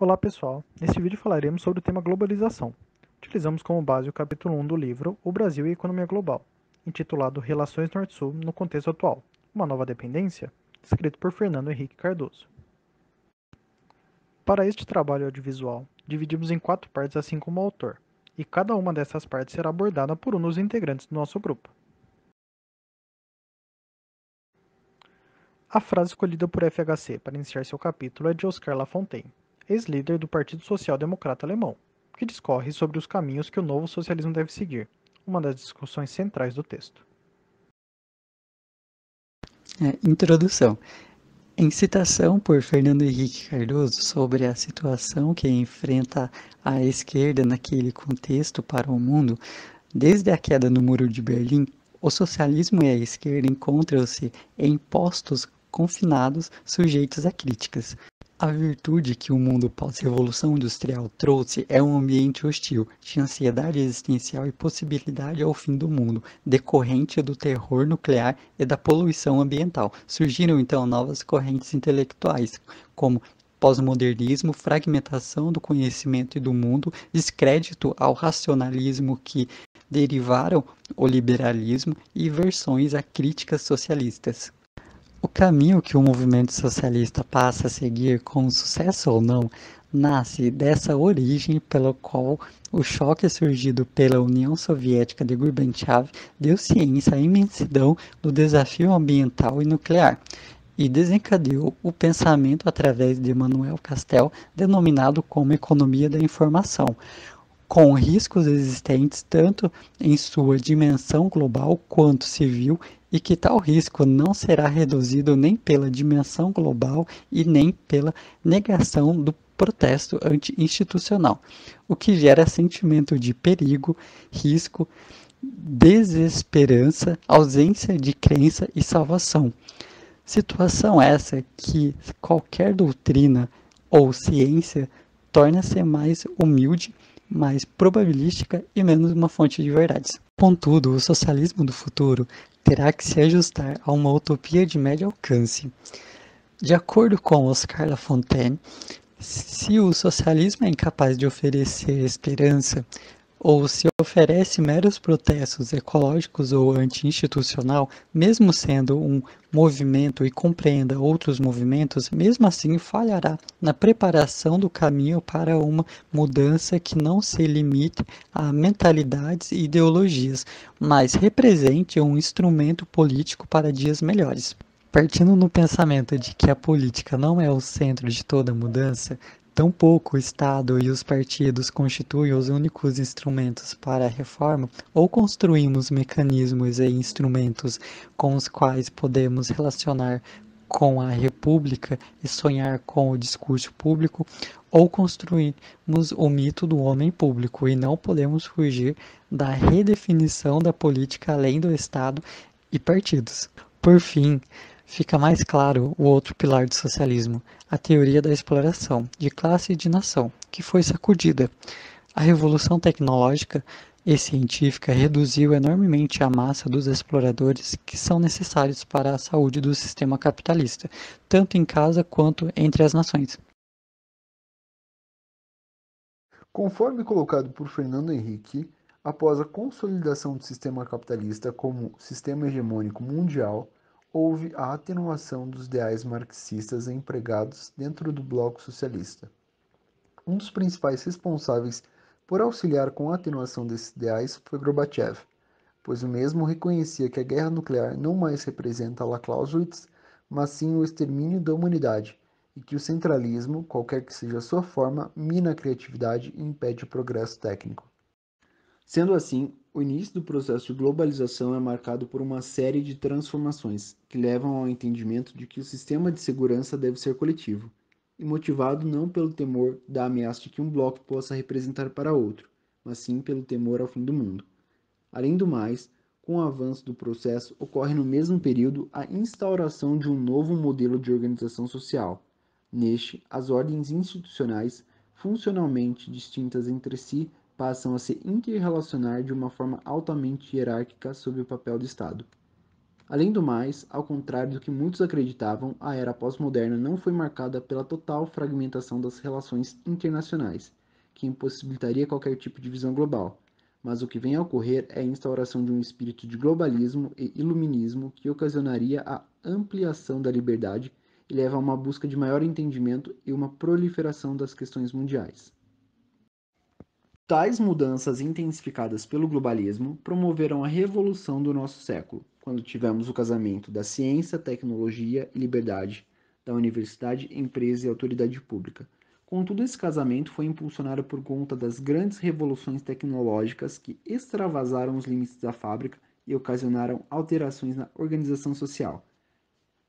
Olá pessoal, neste vídeo falaremos sobre o tema globalização. Utilizamos como base o capítulo 1 do livro O Brasil e a Economia Global, intitulado Relações Norte-Sul no Contexto Atual, uma nova dependência, escrito por Fernando Henrique Cardoso. Para este trabalho audiovisual, dividimos em 4 partes assim como o autor, e cada uma dessas partes será abordada por um dos integrantes do nosso grupo. A frase escolhida por FHC para iniciar seu capítulo é de Oscar Lafontaine, ex-líder do Partido Social Democrata Alemão, que discorre sobre os caminhos que o novo socialismo deve seguir, uma das discussões centrais do texto. Introdução. Em citação por Fernando Henrique Cardoso sobre a situação que enfrenta a esquerda naquele contexto para o mundo, desde a queda do Muro de Berlim, o socialismo e a esquerda encontram-se em postos confinados, sujeitos a críticas. A virtude que o mundo pós-revolução industrial trouxe é um ambiente hostil, de ansiedade existencial e possibilidade ao fim do mundo, decorrente do terror nuclear e da poluição ambiental. Surgiram então novas correntes intelectuais, como pós-modernismo, fragmentação do conhecimento e do mundo, descrédito ao racionalismo que derivaram o liberalismo e versões a críticas socialistas. O caminho que o movimento socialista passa a seguir, com sucesso ou não, nasce dessa origem pela qual o choque surgido pela União Soviética de Gorbachev deu ciência à imensidão do desafio ambiental e nuclear, e desencadeou o pensamento através de Manuel Castel, denominado como economia da informação, com riscos existentes tanto em sua dimensão global quanto civil, e que tal risco não será reduzido nem pela dimensão global e nem pela negação do protesto anti-institucional, o que gera sentimento de perigo, risco, desesperança, ausência de crença e salvação. Situação essa que qualquer doutrina ou ciência torna-se mais humilde, mais probabilística e menos uma fonte de verdades. Contudo, o socialismo do futuro terá que se ajustar a uma utopia de médio alcance. De acordo com Oscar Lafontaine, se o socialismo é incapaz de oferecer esperança, ou se oferece meros protestos ecológicos ou anti-institucional, mesmo sendo um movimento e compreenda outros movimentos, mesmo assim falhará na preparação do caminho para uma mudança que não se limite a mentalidades e ideologias, mas represente um instrumento político para dias melhores. Partindo no pensamento de que a política não é o centro de toda mudança, tampouco o Estado e os partidos constituem os únicos instrumentos para a reforma, ou construímos mecanismos e instrumentos com os quais podemos relacionar com a República e sonhar com o discurso público, ou construímos o mito do homem público e não podemos fugir da redefinição da política além do Estado e partidos. Por fim, fica mais claro o outro pilar do socialismo, a teoria da exploração, de classe e de nação, que foi sacudida. A revolução tecnológica e científica reduziu enormemente a massa dos exploradores que são necessários para a saúde do sistema capitalista, tanto em casa quanto entre as nações. Conforme colocado por Fernando Henrique, após a consolidação do sistema capitalista como sistema hegemônico mundial, houve a atenuação dos ideais marxistas empregados dentro do bloco socialista. Um dos principais responsáveis por auxiliar com a atenuação desses ideais foi Gorbachev, pois o mesmo reconhecia que a guerra nuclear não mais representa a Clausewitz, mas sim o extermínio da humanidade, e que o centralismo, qualquer que seja a sua forma, mina a criatividade e impede o progresso técnico. Sendo assim, o início do processo de globalização é marcado por uma série de transformações que levam ao entendimento de que o sistema de segurança deve ser coletivo, e motivado não pelo temor da ameaça de que um bloco possa representar para outro, mas sim pelo temor ao fim do mundo. Além do mais, com o avanço do processo, ocorre no mesmo período a instauração de um novo modelo de organização social. Neste, as ordens institucionais, funcionalmente distintas entre si, passam a se interrelacionar de uma forma altamente hierárquica sob o papel do Estado. Além do mais, ao contrário do que muitos acreditavam, a era pós-moderna não foi marcada pela total fragmentação das relações internacionais, que impossibilitaria qualquer tipo de visão global, mas o que vem a ocorrer é a instauração de um espírito de globalismo e iluminismo que ocasionaria a ampliação da liberdade e leva a uma busca de maior entendimento e uma proliferação das questões mundiais. Tais mudanças intensificadas pelo globalismo promoveram a revolução do nosso século, quando tivemos o casamento da ciência, tecnologia e liberdade, da universidade, empresa e autoridade pública. Contudo, esse casamento foi impulsionado por conta das grandes revoluções tecnológicas que extravasaram os limites da fábrica e ocasionaram alterações na organização social.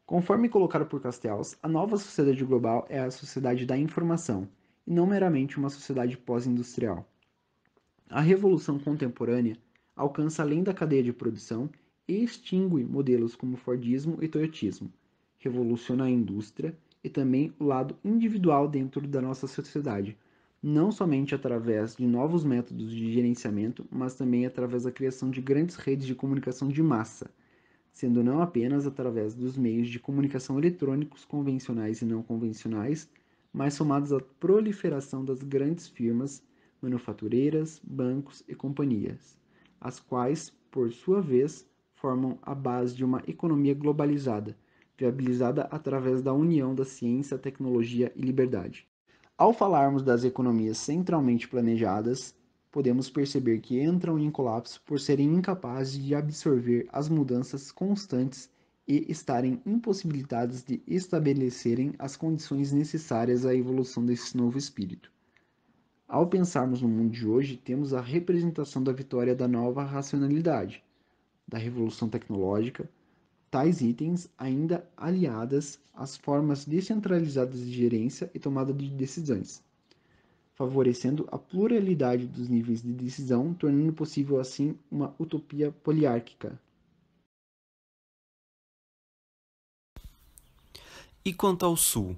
Conforme colocado por Castells, a nova sociedade global é a sociedade da informação, e não meramente uma sociedade pós-industrial. A revolução contemporânea alcança além da cadeia de produção e extingue modelos como Fordismo e Toyotismo, revoluciona a indústria e também o lado individual dentro da nossa sociedade, não somente através de novos métodos de gerenciamento, mas também através da criação de grandes redes de comunicação de massa, sendo não apenas através dos meios de comunicação eletrônicos convencionais e não convencionais, mas somados à proliferação das grandes firmas manufatureiras, bancos e companhias, as quais, por sua vez, formam a base de uma economia globalizada, viabilizada através da união da ciência, tecnologia e liberdade. Ao falarmos das economias centralmente planejadas, podemos perceber que entram em colapso por serem incapazes de absorver as mudanças constantes e estarem impossibilitadas de estabelecerem as condições necessárias à evolução desse novo espírito. Ao pensarmos no mundo de hoje, temos a representação da vitória da nova racionalidade, da revolução tecnológica, tais itens ainda aliadas às formas descentralizadas de gerência e tomada de decisões, favorecendo a pluralidade dos níveis de decisão, tornando possível assim uma utopia poliárquica. E quanto ao Sul?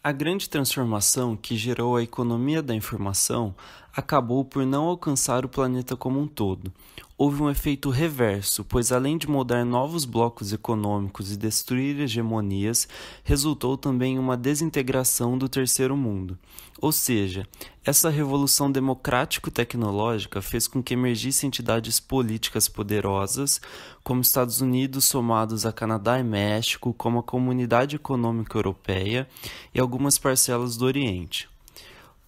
A grande transformação que gerou a economia da informação acabou por não alcançar o planeta como um todo. Houve um efeito reverso, pois além de moldar novos blocos econômicos e destruir hegemonias, resultou também em uma desintegração do terceiro mundo. Ou seja, essa revolução democrático-tecnológica fez com que emergissem entidades políticas poderosas, como Estados Unidos somados a Canadá e México, como a Comunidade Econômica Europeia e algumas parcelas do Oriente.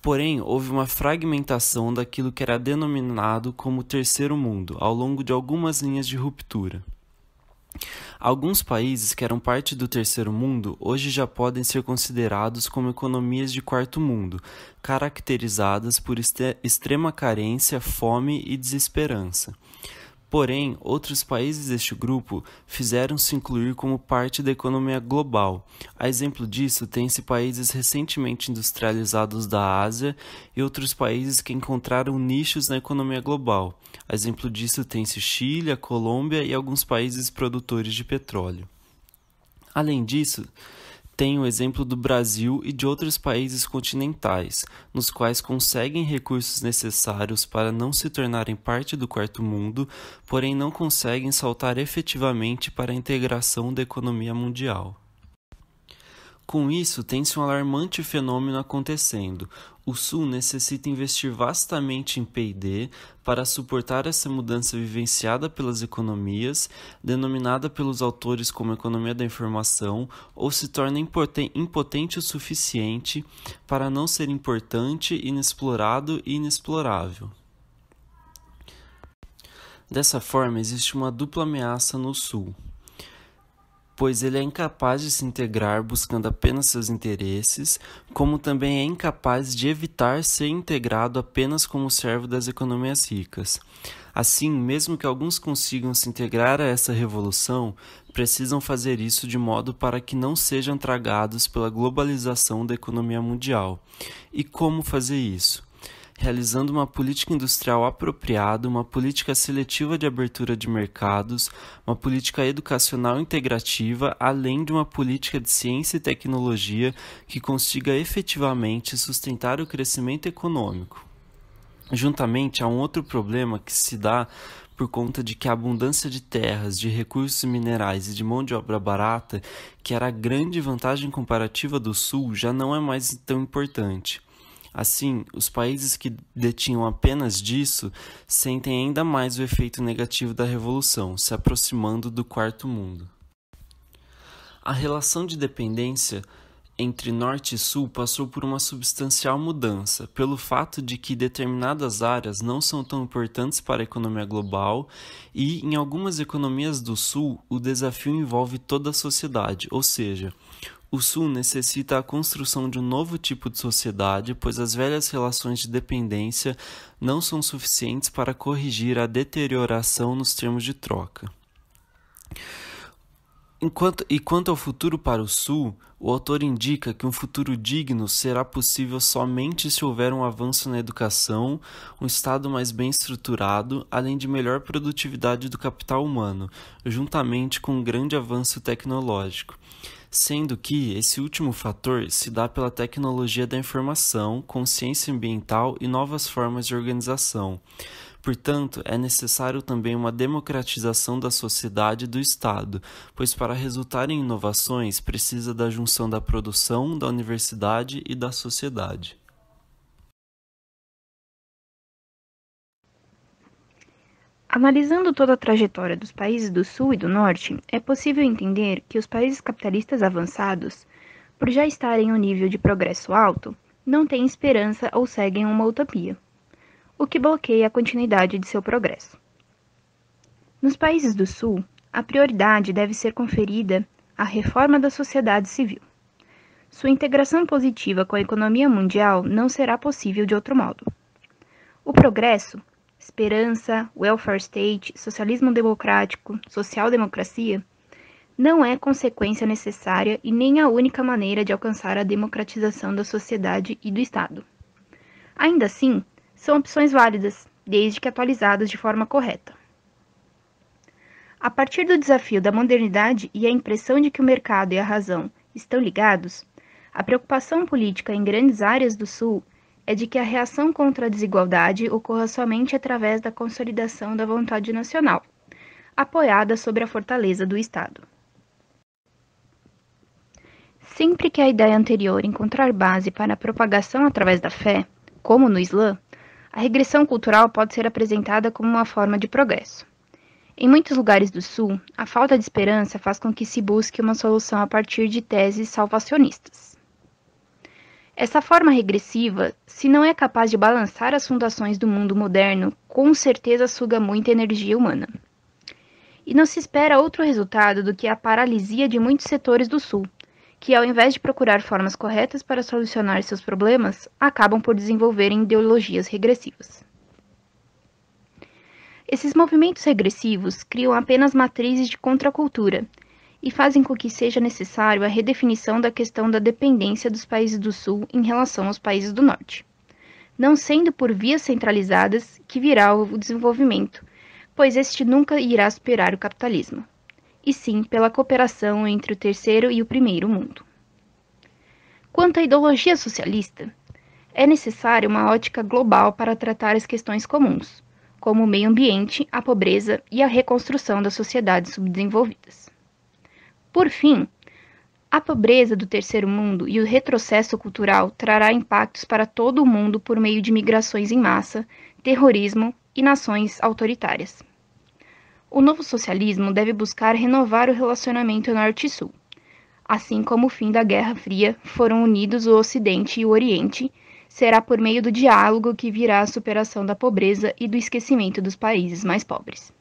Porém, houve uma fragmentação daquilo que era denominado como terceiro mundo, ao longo de algumas linhas de ruptura. Alguns países que eram parte do terceiro mundo hoje já podem ser considerados como economias de quarto mundo, caracterizadas por extrema carência, fome e desesperança. Porém, outros países deste grupo fizeram-se incluir como parte da economia global. A exemplo disso, tem-se países recentemente industrializados da Ásia e outros países que encontraram nichos na economia global. A exemplo disso, tem-se Chile, a Colômbia e alguns países produtores de petróleo. Além disso, tem o exemplo do Brasil e de outros países continentais, nos quais conseguem recursos necessários para não se tornarem parte do quarto mundo, porém não conseguem saltar efetivamente para a integração da economia mundial. Com isso, tem-se um alarmante fenômeno acontecendo. O Sul necessita investir vastamente em P&D para suportar essa mudança vivenciada pelas economias, denominada pelos autores como economia da informação, ou se torna impotente o suficiente para não ser importante, inexplorado e inexplorável. Dessa forma, existe uma dupla ameaça no Sul, pois ele é incapaz de se integrar buscando apenas seus interesses, como também é incapaz de evitar ser integrado apenas como servo das economias ricas. Assim, mesmo que alguns consigam se integrar a essa revolução, precisam fazer isso de modo para que não sejam tragados pela globalização da economia mundial. E como fazer isso? Realizando uma política industrial apropriada, uma política seletiva de abertura de mercados, uma política educacional integrativa, além de uma política de ciência e tecnologia que consiga efetivamente sustentar o crescimento econômico. Juntamente a um outro problema que se dá por conta de que a abundância de terras, de recursos minerais e de mão de obra barata, que era a grande vantagem comparativa do Sul, já não é mais tão importante. Assim, os países que detinham apenas disso sentem ainda mais o efeito negativo da Revolução, se aproximando do Quarto Mundo. A relação de dependência entre Norte e Sul passou por uma substancial mudança, pelo fato de que determinadas áreas não são tão importantes para a economia global e, em algumas economias do Sul, o desafio envolve toda a sociedade, ou seja, o Sul necessita a construção de um novo tipo de sociedade, pois as velhas relações de dependência não são suficientes para corrigir a deterioração nos termos de troca. Quanto ao futuro para o Sul, o autor indica que um futuro digno será possível somente se houver um avanço na educação, um Estado mais bem estruturado, além de melhor produtividade do capital humano, juntamente com um grande avanço tecnológico, sendo que esse último fator se dá pela tecnologia da informação, consciência ambiental e novas formas de organização. Portanto, é necessário também uma democratização da sociedade e do Estado, pois para resultar em inovações precisa da junção da produção, da universidade e da sociedade. Analisando toda a trajetória dos países do Sul e do Norte, é possível entender que os países capitalistas avançados, por já estarem em um nível de progresso alto, não têm esperança ou seguem uma utopia, o que bloqueia a continuidade de seu progresso. Nos países do Sul, a prioridade deve ser conferida à reforma da sociedade civil. Sua integração positiva com a economia mundial não será possível de outro modo. O progresso, esperança, welfare state, socialismo democrático, social-democracia, não é consequência necessária e nem a única maneira de alcançar a democratização da sociedade e do Estado. Ainda assim, são opções válidas, desde que atualizadas de forma correta. A partir do desafio da modernidade e a impressão de que o mercado e a razão estão ligados, a preocupação política em grandes áreas do Sul é de que a reação contra a desigualdade ocorra somente através da consolidação da vontade nacional, apoiada sobre a fortaleza do Estado. Sempre que a ideia anterior encontrar base para a propagação através da fé, como no Islã, a regressão cultural pode ser apresentada como uma forma de progresso. Em muitos lugares do Sul, a falta de esperança faz com que se busque uma solução a partir de teses salvacionistas. Essa forma regressiva, se não é capaz de balançar as fundações do mundo moderno, com certeza suga muita energia humana. E não se espera outro resultado do que a paralisia de muitos setores do Sul, que, ao invés de procurar formas corretas para solucionar seus problemas, acabam por desenvolverem ideologias regressivas. Esses movimentos regressivos criam apenas matrizes de contracultura e fazem com que seja necessário a redefinição da questão da dependência dos países do Sul em relação aos países do Norte, não sendo por vias centralizadas que virá o desenvolvimento, pois este nunca irá superar o capitalismo, e sim pela cooperação entre o terceiro e o primeiro mundo. Quanto à ideologia socialista, é necessária uma ótica global para tratar as questões comuns, como o meio ambiente, a pobreza e a reconstrução das sociedades subdesenvolvidas. Por fim, a pobreza do terceiro mundo e o retrocesso cultural trará impactos para todo o mundo por meio de migrações em massa, terrorismo e nações autoritárias. O novo socialismo deve buscar renovar o relacionamento Norte e Sul. Assim como o fim da Guerra Fria foram unidos o Ocidente e o Oriente, será por meio do diálogo que virá a superação da pobreza e do esquecimento dos países mais pobres.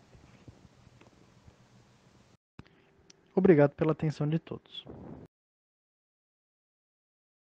Obrigado pela atenção de todos.